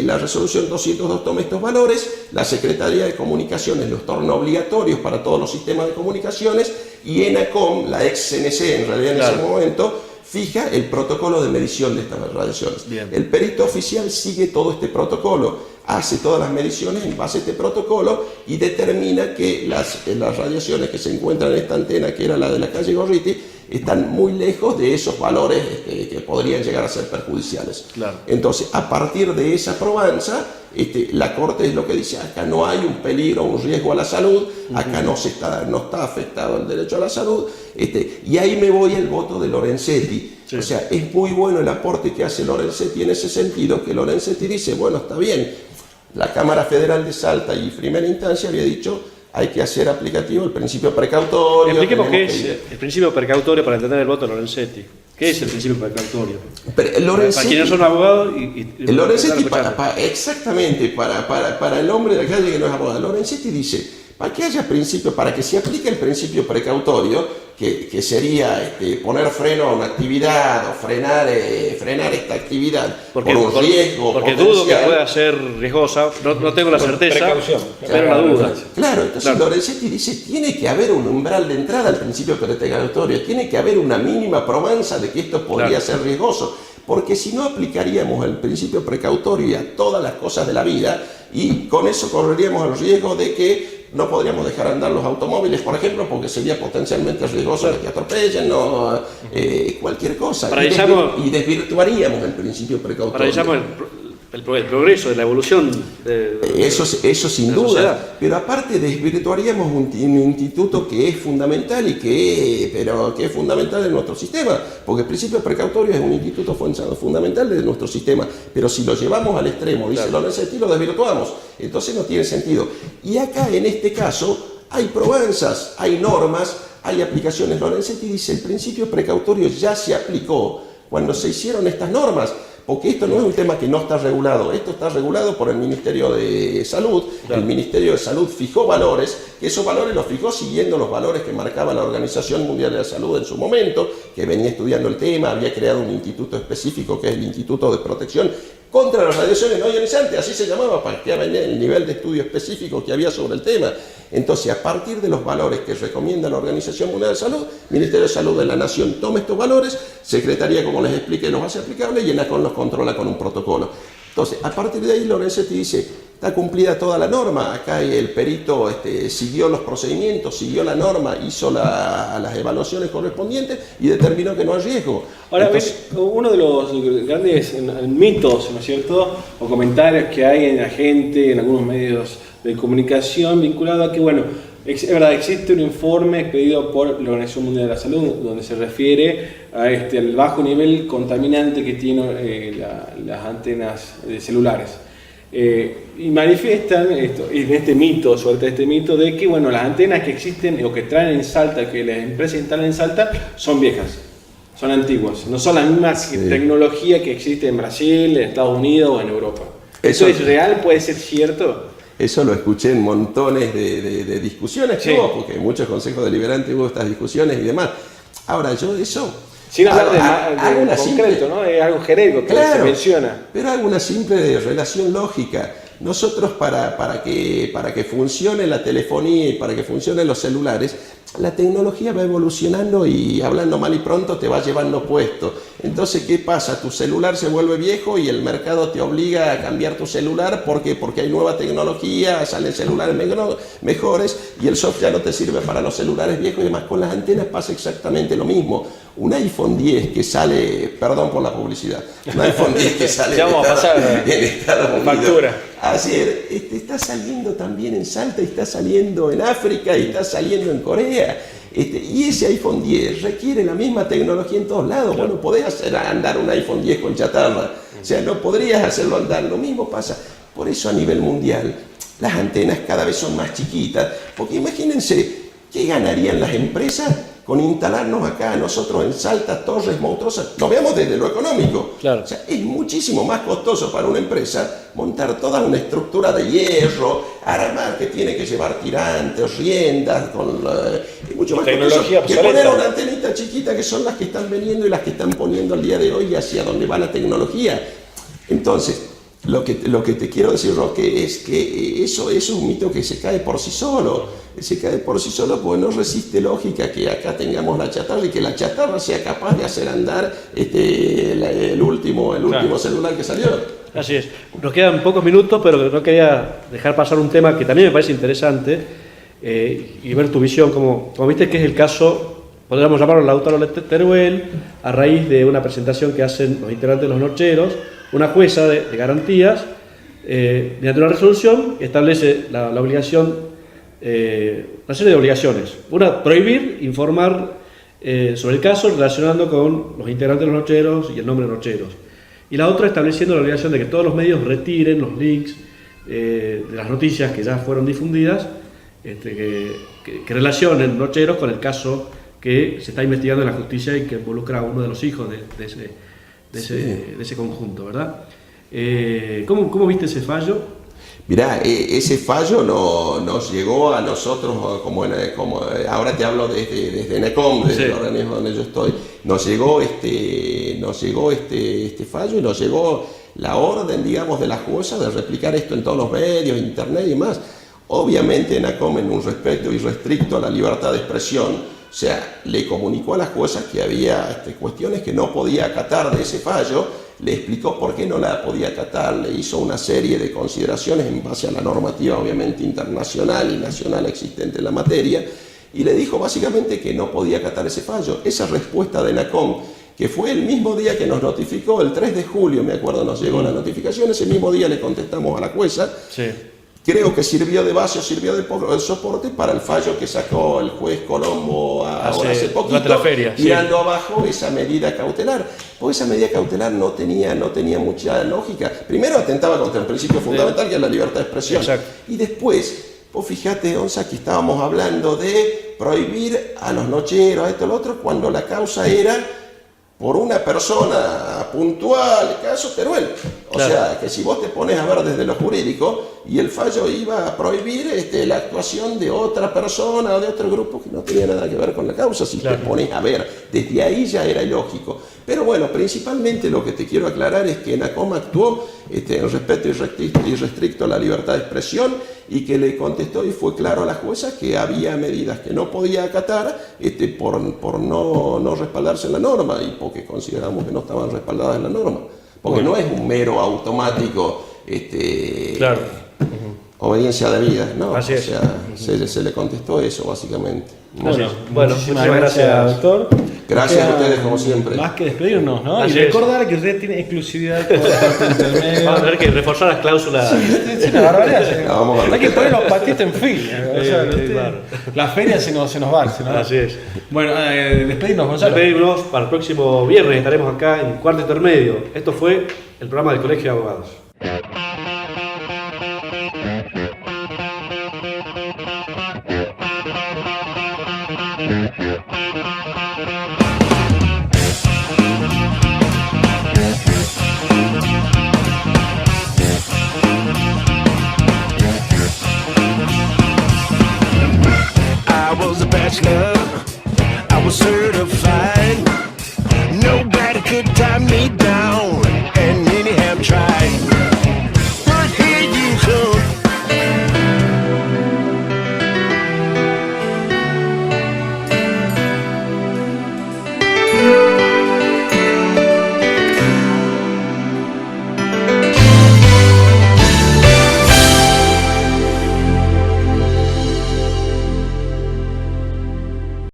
la resolución 202 toma estos valores, la Secretaría de Comunicaciones los torna obligatorios para todos los sistemas de comunicaciones y ENACOM, la ex CNC en realidad en ese momento, fija el protocolo de medición de estas radiaciones. Bien. El perito oficial sigue todo este protocolo, hace todas las mediciones en base a este protocolo y determina que las radiaciones que se encuentran en esta antena, que era la de la calle Gorriti, están muy lejos de esos valores que podrían llegar a ser perjudiciales. Claro. Entonces, a partir de esa probanza, la Corte es lo que dice: acá no hay un peligro, un riesgo a la salud, acá no está afectado el derecho a la salud, y ahí me voy al voto de Lorenzetti. Sí. O sea, es muy bueno el aporte que hace Lorenzetti en ese sentido, que Lorenzetti dice, bueno, está bien, la Cámara Federal de Salta y primera instancia había dicho, hay que hacer aplicativo el principio precautorio. Expliquemos qué es el principio precautorio para entender el voto de Lorenzetti. ¿Qué es el principio precautorio? Para quienes son abogados Lorenzetti, exactamente, para el hombre de la calle que no es abogado, Lorenzetti dice, para que haya principio, para que se aplique el principio precautorio, que sería poner freno a una actividad o frenar esta actividad por un riesgo porque potencial. dudo que pueda ser riesgosa, no tengo la certeza, pero la duda. Claro, entonces Lorenzetti dice, tiene que haber un umbral de entrada al principio precautorio, tiene que haber una mínima probanza de que esto podría ser riesgoso, porque si no aplicaríamos el principio precautorio a todas las cosas de la vida, y con eso correríamos el riesgo de que no podríamos dejar andar los automóviles, por ejemplo, porque sería potencialmente riesgoso que te atropellen o cualquier cosa. Y desvirtuaríamos el principio precautorio. Paralizamos el progreso de la evolución de eso sin duda. Sociedad. Pero aparte desvirtuaríamos un instituto que es fundamental pero que es fundamental en nuestro sistema, porque el principio precautorio es un instituto fundamental de nuestro sistema, pero si lo llevamos al extremo, dice Lorenzetti, lo desvirtuamos, entonces no tiene sentido. Y acá en este caso hay probanzas, hay normas, hay aplicaciones. Lorenzetti dice, el principio precautorio ya se aplicó cuando se hicieron estas normas, porque esto no es un tema que no está regulado, esto está regulado por el Ministerio de Salud. Claro. El Ministerio de Salud fijó valores, que esos valores los fijó siguiendo los valores que marcaba la Organización Mundial de la Salud en su momento, que venía estudiando el tema, había creado un instituto específico que es el Instituto de Protección contra las Radiaciones No Ionizantes, así se llamaba, para que vean el nivel de estudio específico que había sobre el tema. Entonces, a partir de los valores que recomienda la Organización Mundial de Salud, Ministerio de Salud de la Nación toma estos valores, Secretaría, como les expliqué, los hace aplicables y ENACON los controla con un protocolo. Entonces, a partir de ahí, Lorenzetti dice, está cumplida toda la norma, acá el perito siguió los procedimientos, siguió la norma, hizo las evaluaciones correspondientes y determinó que no hay riesgo. Ahora, uno de los grandes mitos, ¿no es cierto?, o comentarios que hay en la gente, en algunos medios de comunicación, vinculado a que, bueno, es verdad, existe un informe expedido por la Organización Mundial de la Salud donde se refiere a al bajo nivel contaminante que tienen las antenas celulares. Y manifiestan esto, en este mito, suerte de este mito, de que, bueno, las antenas que existen o que traen en Salta, que las empresas instalan en Salta, son viejas, son antiguas, no son la misma tecnología que existe en Brasil, en Estados Unidos o en Europa. ¿Eso es real? ¿Puede ser cierto? Eso lo escuché en montones de discusiones que hubo, porque en muchos consejos deliberantes hubo estas discusiones y demás. Ahora, yo eso... Sin hablar de concreto, ¿no? Es algo genérico que se menciona. Pero hago una simple relación lógica. Nosotros para que funcione la telefonía y para que funcionen los celulares, la tecnología va evolucionando y, hablando mal y pronto, te va llevando puesto. Entonces, ¿qué pasa? Tu celular se vuelve viejo y el mercado te obliga a cambiar tu celular porque hay nueva tecnología, salen celulares mejores y el software ya no te sirve para los celulares viejos y demás. Con las antenas pasa exactamente lo mismo. Un iPhone 10 que sale, perdón por la publicidad, un iPhone 10 que sale en Estados Unidos. Factura. Así es, está saliendo también en Salta, está saliendo en África y está saliendo en Corea. Y ese iPhone 10 requiere la misma tecnología en todos lados. Claro. Bueno, podés hacer andar un iPhone 10 con chatarra. O sea, no podrías hacerlo andar. Lo mismo pasa. Por eso a nivel mundial las antenas cada vez son más chiquitas. Porque imagínense, ¿qué ganarían las empresas con instalarnos acá nosotros en Salta torres monstruosas? Lo veamos desde lo económico. Claro. O sea, es muchísimo más costoso para una empresa montar toda una estructura de hierro, armar que tiene que llevar tirantes, riendas, es mucho más costoso que poner una antenita chiquita, que son las que están veniendo y las que están poniendo al día de hoy hacia donde va la tecnología. Entonces, lo que te quiero decir, Roque, es que eso es un mito que se cae por sí solo. Se cae por sí solo porque no resiste lógica que acá tengamos la chatarra y que la chatarra sea capaz de hacer andar el último celular que salió. Así es. Nos quedan pocos minutos, pero no quería dejar pasar un tema que también me parece interesante y ver tu visión, como viste, que es el caso podríamos llamarlo Lautaro Teruel, a raíz de una presentación que hacen los integrantes de los Nocheros, una jueza de garantías, mediante una resolución que establece la obligación, una serie de obligaciones. Una, prohibir informar sobre el caso relacionando con los integrantes de los Nocheros y el nombre de Nocheros. Y la otra, estableciendo la obligación de que todos los medios retiren los links de las noticias que ya fueron difundidas, que relacionen Nocheros con el caso que se está investigando en la justicia y que involucra a uno de los hijos de ese conjunto, ¿verdad? ¿Cómo viste ese fallo? Mirá, ese fallo nos llegó a nosotros, como ahora te hablo desde NECOM, desde el organismo donde yo estoy, nos llegó este fallo y nos llegó la orden, digamos, de la jueza de replicar esto en todos los medios, internet y demás. Obviamente NECOM, en un respeto irrestricto a la libertad de expresión, o sea, le comunicó a la jueza que había cuestiones que no podía acatar de ese fallo, le explicó por qué no la podía acatar, le hizo una serie de consideraciones en base a la normativa obviamente internacional y nacional existente en la materia, y le dijo básicamente que no podía acatar ese fallo. Esa respuesta de NECOM, que fue el mismo día que nos notificó, el 3 de julio, me acuerdo, nos llegó la notificación, ese mismo día le contestamos a la jueza. Sí. Creo que sirvió de base o sirvió de soporte para el fallo que sacó el juez Colombo hace poquito, la feria, tirando abajo esa medida cautelar. Porque esa medida cautelar no tenía mucha lógica. Primero atentaba contra el principio fundamental, que es la libertad de expresión. Exacto. Y después, vos fijate, Onza, que estábamos hablando de prohibir a los nocheros, a esto, lo otro, cuando la causa era por una persona puntual, el caso Teruel. O sea, que si vos te pones a ver desde lo jurídico, y el fallo iba a prohibir la actuación de otra persona o de otro grupo que no tenía nada que ver con la causa, si te pones a ver, desde ahí ya era ilógico. Pero bueno, principalmente lo que te quiero aclarar es que NECOM actuó en respeto irrestricto a la libertad de expresión, y que le contestó y fue claro a la jueza que había medidas que no podía acatar por no respaldarse en la norma, y porque consideramos que no estaban respaldadas en la norma. Porque no es un mero automático obediencia debida, ¿no? Así es. O sea, se le contestó eso, básicamente. Bueno, muchísimas gracias, doctor. Gracias a ustedes, como siempre. Más que despedirnos, ¿no? Así y recordar que usted tiene exclusividad con la parte intermedia. Vamos a tener que reforzar las cláusulas. Sí, la barbaridad. Vamos a ver. Hay que poner los patitos en fila. O sea, claro. La feria se nos va. Así es. Bueno, despedirnos, Gonzalo. Despedimos para el próximo viernes. Estaremos acá en Cuarto Intermedio. Esto fue el programa del Colegio de Abogados. I was a bachelor, I was certified. Nobody could tie me down.